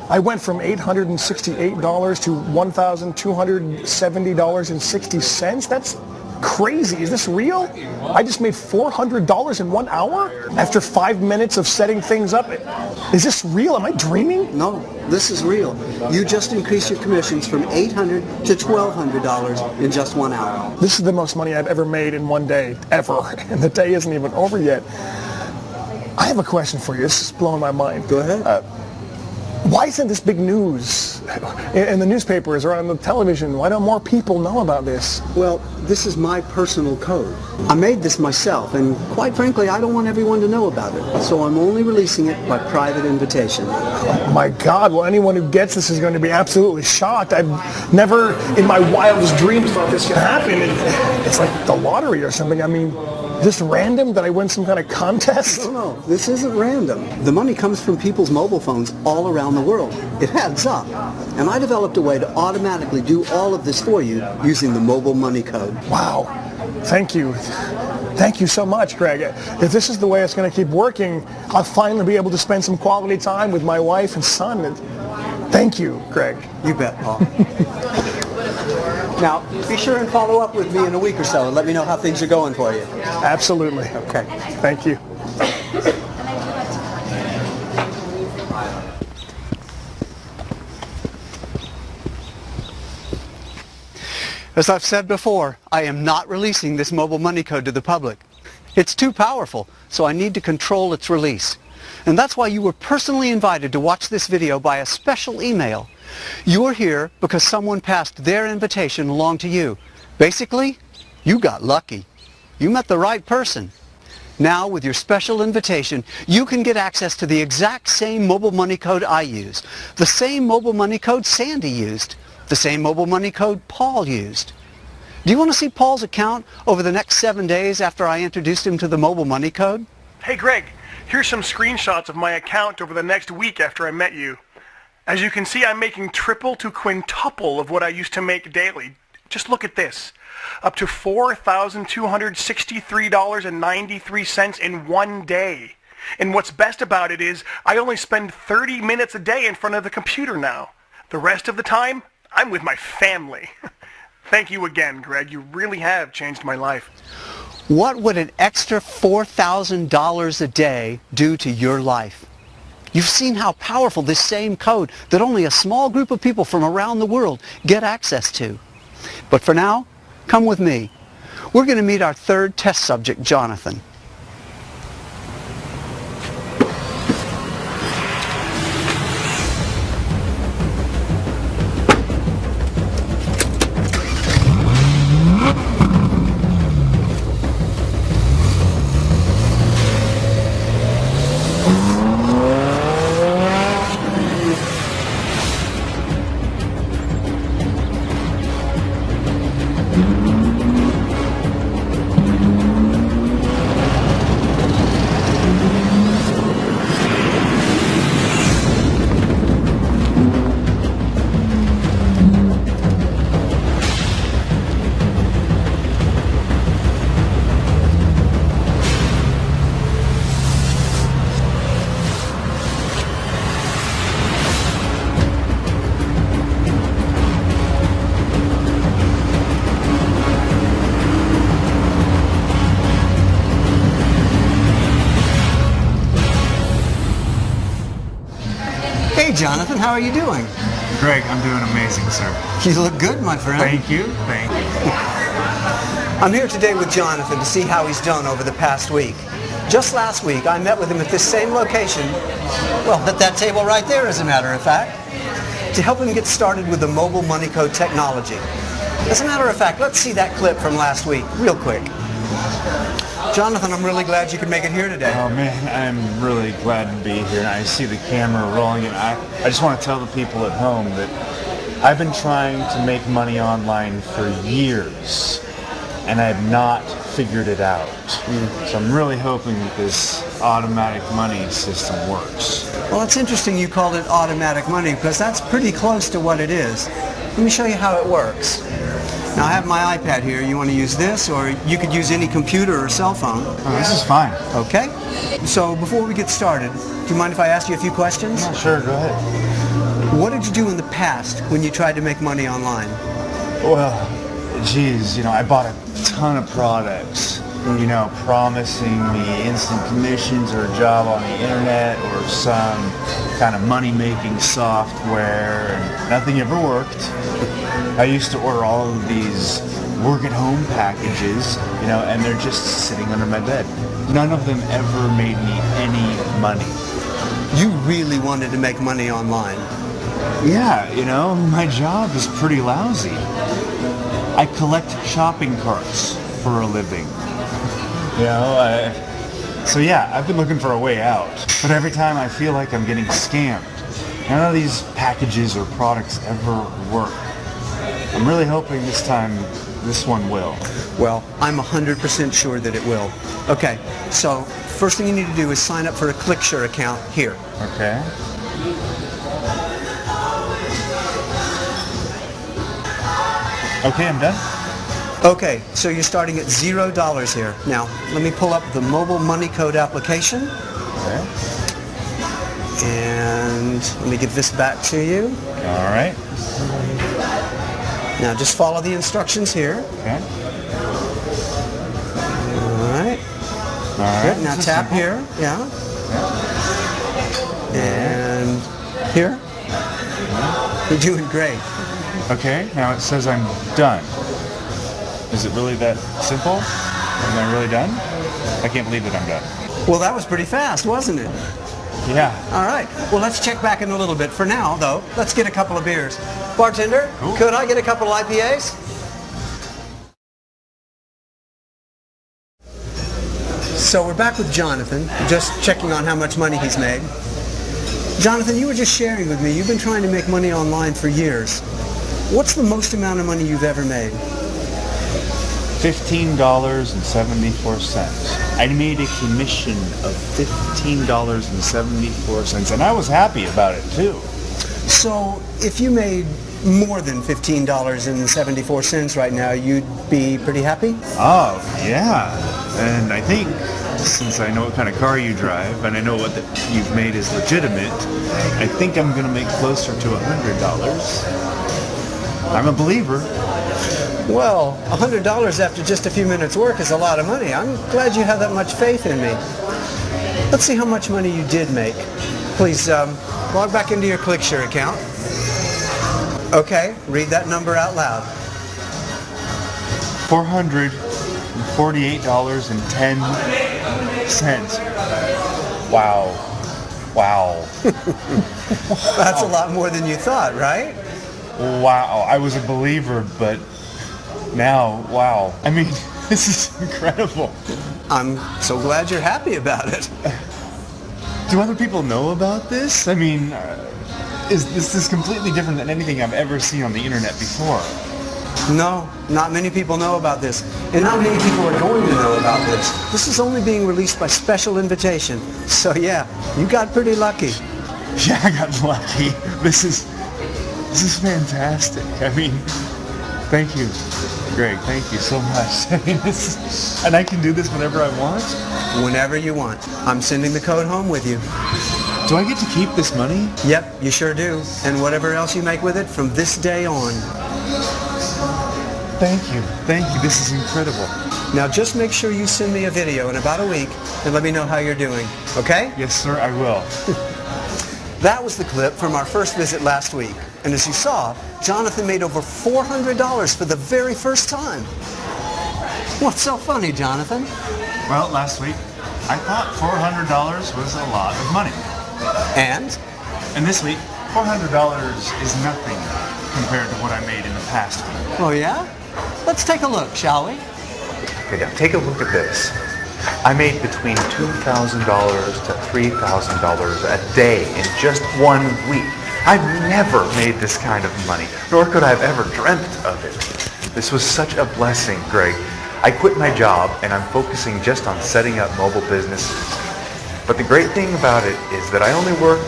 I went from $868 to $1,270.60. That's crazy. Is this real? I just made $400 in 1 hour after 5 minutes of setting things up. Is this real? Am I dreaming? No, this is real. You just increased your commissions from $800 to $1,200 in just 1 hour. This is the most money I've ever made in one day, ever. And the day isn't even over yet. I have a question for you. This is blowing my mind. Go ahead. Why isn't this big news in the newspapers or on the television? Why don't more people know about this? Well, this is my personal code. I made this myself, and quite frankly, I don't want everyone to know about it. So I'm only releasing it by private invitation. Oh my God, well, anyone who gets this is going to be absolutely shocked. I've never in my wildest dreams thought this could happen. It's like the lottery or something. I mean, just random that I win some kind of contest? No, this isn't random. The money comes from people's mobile phones all around the world. It adds up. And I developed a way to automatically do all of this for you using the mobile money code. Wow. Thank you. Thank you so much, Greg. If this is the way it's going to keep working, I'll finally be able to spend some quality time with my wife and son. Thank you, Greg. You bet, Paul. Now, be sure and follow up with me in a week or so and let me know how things are going for you. Absolutely. Okay. Thank you. As I've said before, I am not releasing this mobile money code to the public. It's too powerful, so I need to control its release. And that's why you were personally invited to watch this video by a special email. You're here because someone passed their invitation along to you. Basically, You got lucky. You met the right person. Now, with your special invitation, you can get access to the exact same mobile money code I used, the same mobile money code Sandy used, the same mobile money code Paul used. Do you want to see Paul's account over the next 7 days after I introduced him to the mobile money code? Hey Greg, here's some screenshots of my account over the next week after I met you. As you can see, I'm making triple to quintuple of what I used to make daily. Just look at this. Up to $4,263.93 in one day. And what's best about it is I only spend 30 minutes a day in front of the computer now. The rest of the time, I'm with my family. Thank you again, Greg. You really have changed my life. What would an extra $4,000 a day do to your life? You've seen how powerful this same code that only a small group of people from around the world get access to. But for now, come with me. We're going to meet our third test subject, Jonathan. Hey Jonathan, how are you doing? Greg, I'm doing amazing, sir. You look good, my friend. Thank you. Thank you. I'm here today with Jonathan to see how he's done over the past week. Just last week, I met with him at this same location, well, at that table right there, as a matter of fact, to help him get started with the mobile money code technology. As a matter of fact, let's see that clip from last week, real quick. Jonathan, I'm really glad you could make it here today. Oh man, I'm really glad to be here. I see the camera rolling, and I just want to tell the people at home that I've been trying to make money online for years, and I have not figured it out. So I'm really hoping that this automatic money system works. Well, it's interesting you called it automatic money, because that's pretty close to what it is. Let me show you how it works. Now I have my iPad here. You want to use this, or you could use any computer or cell phone. Oh, this is fine. Okay. So before we get started, do you mind if I ask you a few questions? Yeah, sure, go ahead. What did you do in the past when you tried to make money online? Well, geez, I bought a ton of products, promising me instant commissions or a job on the internet or some kind of money-making software, and nothing ever worked. I used to order all of these work-at-home packages, and they're just sitting under my bed. None of them ever made me any money. You really wanted to make money online? Yeah, my job is pretty lousy. I collect shopping carts for a living. So yeah, I've been looking for a way out. But every time I feel like I'm getting scammed. None of these packages or products ever work. I'm really hoping this time this one will. Well, I'm 100% sure that it will. Okay, so first thing you need to do is sign up for a ClickSure account here. Okay. Okay, I'm done. Okay, so you're starting at $0 here. Now, let me pull up the mobile money code application. Okay. And let me give this back to you. All right. Now just follow the instructions here. Okay. All right. Good. Now tap here. Yeah. And here. You're doing great. Okay, now it says I'm done. Is it really that simple? Am I really done? I can't believe that I'm done. Well, that was pretty fast, wasn't it? Yeah. All right. Well, let's check back in a little bit. For now, though, let's get a couple of beers. Bartender, cool. Could I get a couple of IPAs? So we're back with Jonathan, just checking on how much money he's made. Jonathan, you were just sharing with me, you've been trying to make money online for years. What's the most amount of money you've ever made? $15.74. I made a commission of $15.74, and I was happy about it too. So if you made more than $15.74 right now, you'd be pretty happy? Oh, yeah. And I think, since I know what kind of car you drive, and I know what you've made is legitimate, I think I'm going to make closer to $100. I'm a believer. Well, $100 after just a few minutes work is a lot of money. I'm glad you have that much faith in me. Let's see how much money you did make. Please log back into your ClickShare account. Okay, read that number out loud. $448.10. Wow. Wow. That's a lot more than you thought, right? Wow. I was a believer, but now, wow. I mean, this is incredible. I'm so glad you're happy about it. Do other people know about this? I mean, this is completely different than anything I've ever seen on the internet before. No, not many people know about this. And not many people are going to know about this. This is only being released by special invitation. So yeah, you got pretty lucky. Yeah, I got lucky. This is fantastic. I mean, thank you, Greg. Thank you so much. I mean, and I can do this whenever I want? Whenever you want. I'm sending the code home with you. Do I get to keep this money? Yep, you sure do. And whatever else you make with it from this day on. Thank you. Thank you. This is incredible. Now just make sure you send me a video in about a week and let me know how you're doing. Okay? Yes, sir, I will. That was the clip from our first visit last week. And as you saw, Jonathan made over $400 for the very first time. What's so funny, Jonathan? Well, last week, I thought $400 was a lot of money. And this week, $400 is nothing compared to what I made in the past week. Oh yeah? Let's take a look, shall we? Okay, now take a look at this. I made between $2,000 to $3,000 a day in just 1 week. I've never made this kind of money, nor could I have ever dreamt of it. This was such a blessing, Greg. I quit my job and I'm focusing just on setting up mobile businesses. But the great thing about it is that I only work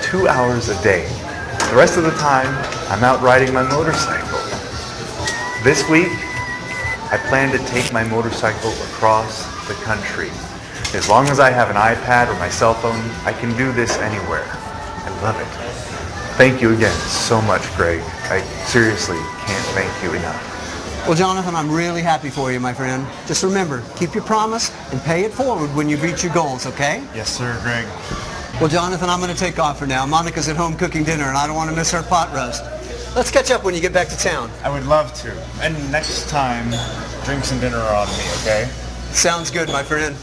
2 hours a day. The rest of the time, I'm out riding my motorcycle. This week, I plan to take my motorcycle across the country. As long as I have an iPad or my cell phone, I can do this anywhere. I love it. Thank you again so much, Greg. I seriously can't thank you enough. Well, Jonathan, I'm really happy for you, my friend. Just remember, keep your promise and pay it forward when you reach your goals, okay? Yes, sir, Greg. Well, Jonathan, I'm going to take off for now. Monica's at home cooking dinner, and I don't want to miss her pot roast. Let's catch up when you get back to town. I would love to. And next time, drinks and dinner are on me, okay? Sounds good, my friend.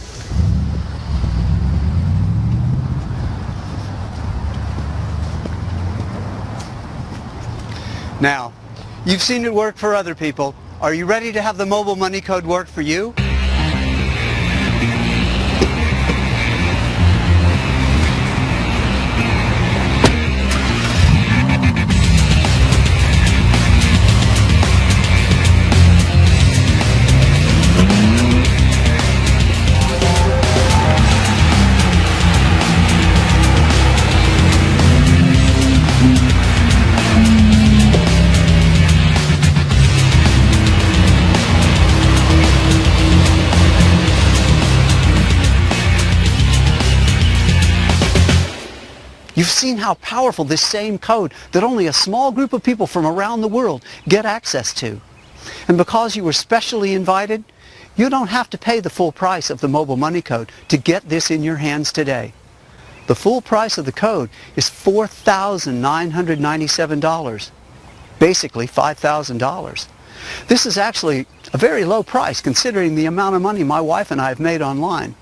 Now, you've seen it work for other people. Are you ready to have the mobile money code work for you? You've seen how powerful this same code that only a small group of people from around the world get access to. And because you were specially invited, you don't have to pay the full price of the mobile money code to get this in your hands today. The full price of the code is $4,997, basically $5,000. This is actually a very low price considering the amount of money my wife and I have made online.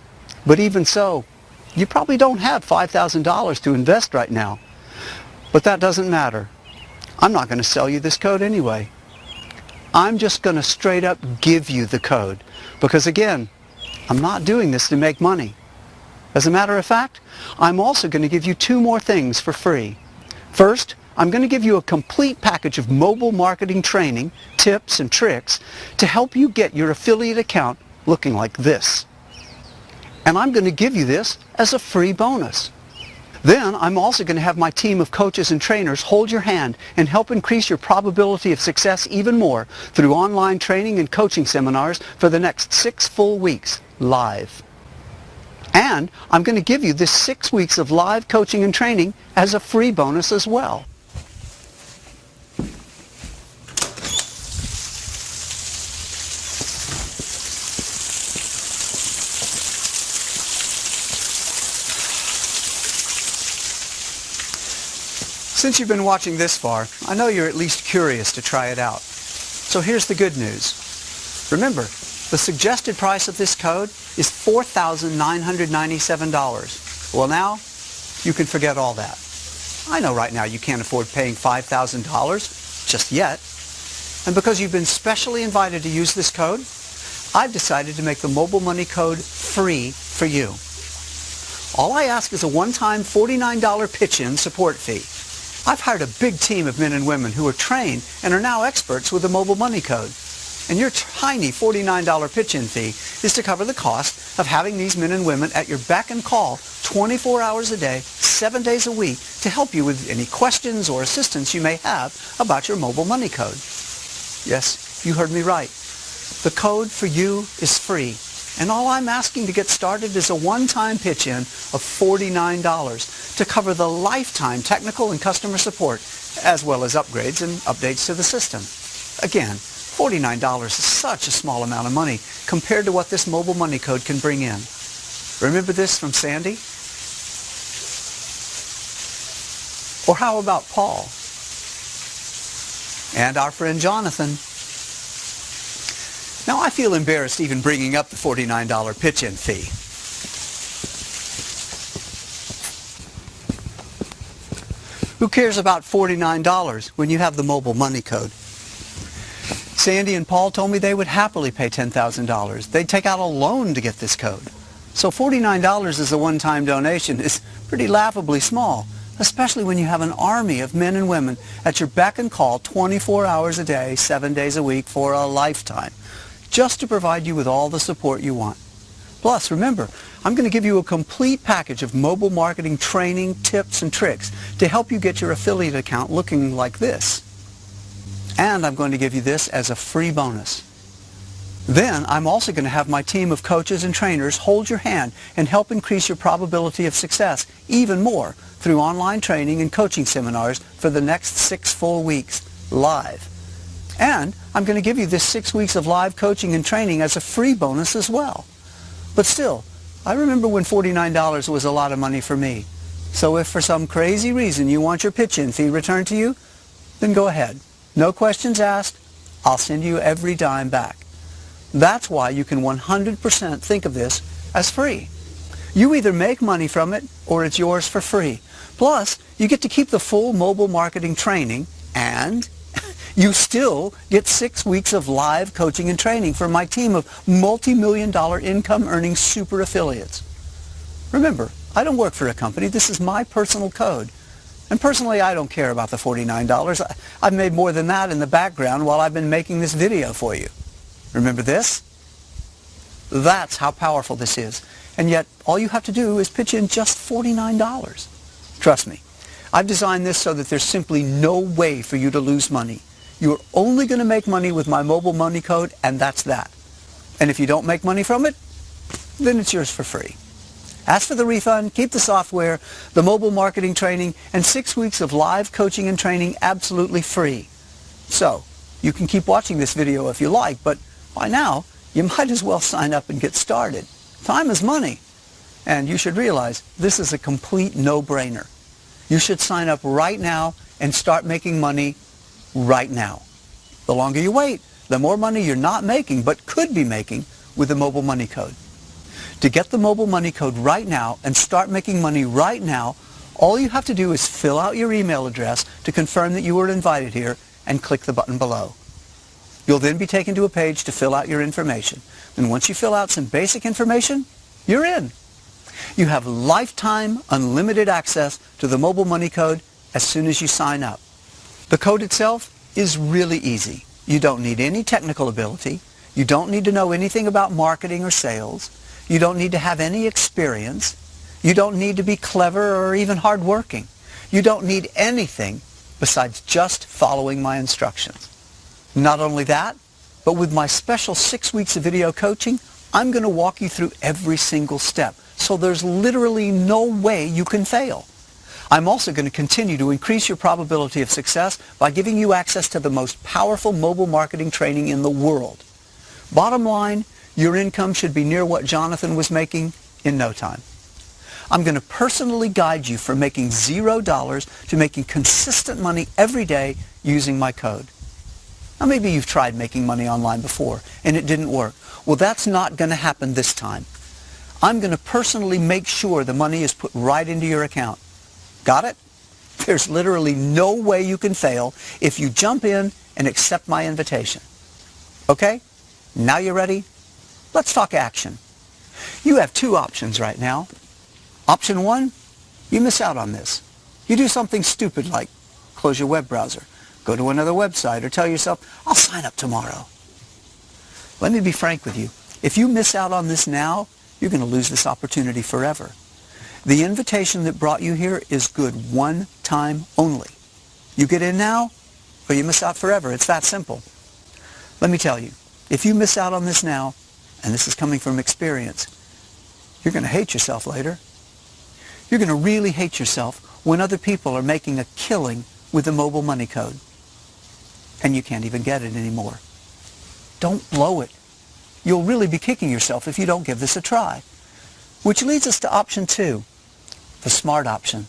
But even so, you probably don't have $5,000 to invest right now. But that doesn't matter. I'm not going to sell you this code anyway. I'm just going to straight up give you the code. Because again, I'm not doing this to make money. As a matter of fact, I'm also going to give you 2 more things for free. First, I'm going to give you a complete package of mobile marketing training, tips, and tricks to help you get your affiliate account looking like this. And I'm going to give you this as a free bonus. Then I'm also going to have my team of coaches and trainers hold your hand and help increase your probability of success even more through online training and coaching seminars for the next 6 full weeks, live. And I'm going to give you this 6 weeks of live coaching and training as a free bonus as well. Since you've been watching this far, I know you're at least curious to try it out. So here's the good news. Remember, the suggested price of this code is $4,997. Well, now, you can forget all that. I know right now you can't afford paying $5,000 just yet. And because you've been specially invited to use this code, I've decided to make the Mobile Money Code free for you. All I ask is a one-time $49 pitch-in support fee. I've hired a big team of men and women who are trained and are now experts with the Mobile Money Code. And your tiny $49 pitch-in fee is to cover the cost of having these men and women at your beck and call 24 hours a day, 7 days a week to help you with any questions or assistance you may have about your Mobile Money Code. Yes, you heard me right. The code for you is free. And all I'm asking to get started is a one-time pitch-in of $49 to cover the lifetime technical and customer support, as well as upgrades and updates to the system. Again, $49 is such a small amount of money compared to what this Mobile Money Code can bring in. Remember this from Sandy? Or how about Paul? And our friend Jonathan? Now, I feel embarrassed even bringing up the $49 pitch-in fee. Who cares about $49 when you have the Mobile Money Code? Sandy and Paul told me they would happily pay $10,000. They'd take out a loan to get this code. So $49 as a one-time donation is pretty laughably small, especially when you have an army of men and women at your beck and call 24 hours a day, 7 days a week for a lifetime, just to provide you with all the support you want. Plus, remember, I'm going to give you a complete package of mobile marketing training, tips, and tricks to help you get your affiliate account looking like this. And I'm going to give you this as a free bonus. Then, I'm also going to have my team of coaches and trainers hold your hand and help increase your probability of success even more through online training and coaching seminars for the next 6 full weeks, live. And I'm going to give you this 6 weeks of live coaching and training as a free bonus as well. But still, I remember when $49 was a lot of money for me. So if for some crazy reason you want your pitch-in fee returned to you, then go ahead. No questions asked. I'll send you every dime back. That's why you can 100% think of this as free. You either make money from it or it's yours for free. Plus, you get to keep the full mobile marketing training and you still get 6 weeks of live coaching and training from my team of multi-million-dollar income-earning super affiliates. Remember, I don't work for a company. This is my personal code. And personally, I don't care about the $49. I've made more than that in the background while I've been making this video for you. Remember this? That's how powerful this is. And yet, all you have to do is pitch in just $49. Trust me, I've designed this so that there's simply no way for you to lose money. You're only going to make money with my Mobile Money Code, and that's that. And if you don't make money from it, then it's yours for free. As for the refund, keep the software, the mobile marketing training, and 6 weeks of live coaching and training absolutely free. So, you can keep watching this video if you like, but by now, you might as well sign up and get started. Time is money. And you should realize this is a complete no-brainer. You should sign up right now and start making money right now. The longer you wait, the more money you're not making but could be making with the Mobile Money Code. To get the Mobile Money Code right now and start making money right now, all you have to do is fill out your email address to confirm that you were invited here and click the button below. You'll then be taken to a page to fill out your information. And once you fill out some basic information, you're in. You have lifetime unlimited access to the mobile money code as soon as you sign up. The code itself is really easy. You don't need any technical ability. You don't need to know anything about marketing or sales. You don't need to have any experience. You don't need to be clever or even hardworking. You don't need anything besides just following my instructions. Not only that, but with my special 6 weeks of video coaching, I'm going to walk you through every single step. So there's literally no way you can fail. I'm also going to continue to increase your probability of success by giving you access to the most powerful mobile marketing training in the world. Bottom line, your income should be near what Jonathan was making in no time. I'm going to personally guide you from making $0 to making consistent money every day using my code. Now maybe you've tried making money online before and it didn't work. Well, that's not going to happen this time. I'm going to personally make sure the money is put right into your account. Got it? There's literally no way you can fail if you jump in and accept my invitation. Okay? Now you're ready? Let's talk action. You have two options right now. Option one, you miss out on this. You do something stupid like close your web browser, go to another website, or tell yourself, I'll sign up tomorrow. Let me be frank with you. If you miss out on this now, you're going to lose this opportunity forever. The invitation that brought you here is good one time only. You get in now, or you miss out forever. It's that simple. Let me tell you, if you miss out on this now, and this is coming from experience, you're going to hate yourself later. You're going to really hate yourself when other people are making a killing with the mobile money code. And you can't even get it anymore. Don't blow it. You'll really be kicking yourself if you don't give this a try. Which leads us to option two, the smart option.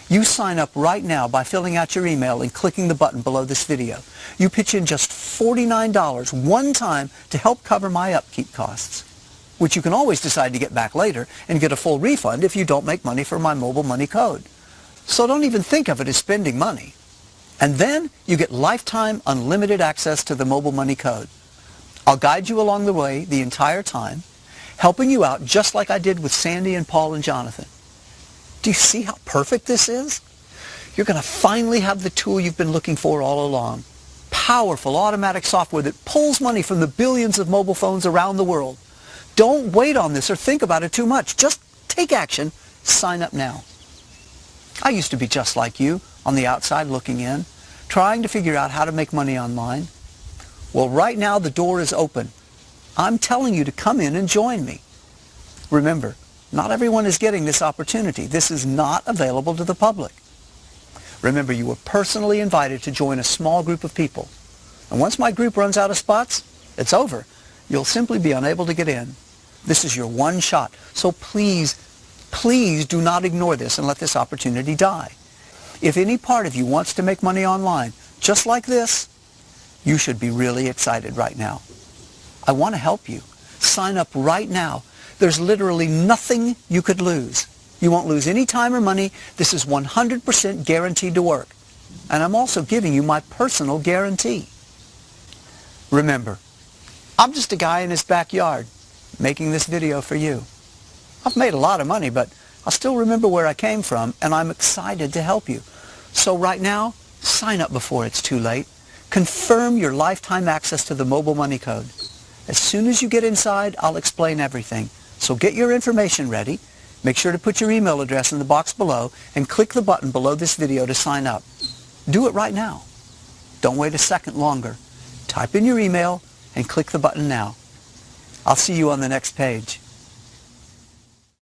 You sign up right now by filling out your email and clicking the button below this video. You pitch in just $49 one time to help cover my upkeep costs, which you can always decide to get back later and get a full refund if you don't make money for my mobile money code. So don't even think of it as spending money. And then you get lifetime unlimited access to the mobile money code. I'll guide you along the way the entire time, helping you out just like I did with Sandy and Paul and Jonathan. Do you see how perfect this is? You're going to finally have the tool you've been looking for all along. Powerful automatic software that pulls money from the billions of mobile phones around the world. Don't wait on this or think about it too much. Just take action. Sign up now. I used to be just like you, on the outside looking in, trying to figure out how to make money online. Well, right now the door is open. I'm telling you to come in and join me. Remember, not everyone is getting this opportunity. This is not available to the public. Remember, you were personally invited to join a small group of people. And once my group runs out of spots, it's over. You'll simply be unable to get in. This is your one shot. So please, please do not ignore this and let this opportunity die. If any part of you wants to make money online, just like this, you should be really excited right now. I want to help you. Sign up right now. There's literally nothing you could lose. You won't lose any time or money. This is 100% guaranteed to work. And I'm also giving you my personal guarantee. Remember, I'm just a guy in his backyard making this video for you. I've made a lot of money, but I still remember where I came from, and I'm excited to help you. So right now, sign up before it's too late. Confirm your lifetime access to the mobile money code. As soon as you get inside, I'll explain everything. So get your information ready. Make sure to put your email address in the box below and click the button below this video to sign up. Do it right now. Don't wait a second longer. Type in your email and click the button now. I'll see you on the next page.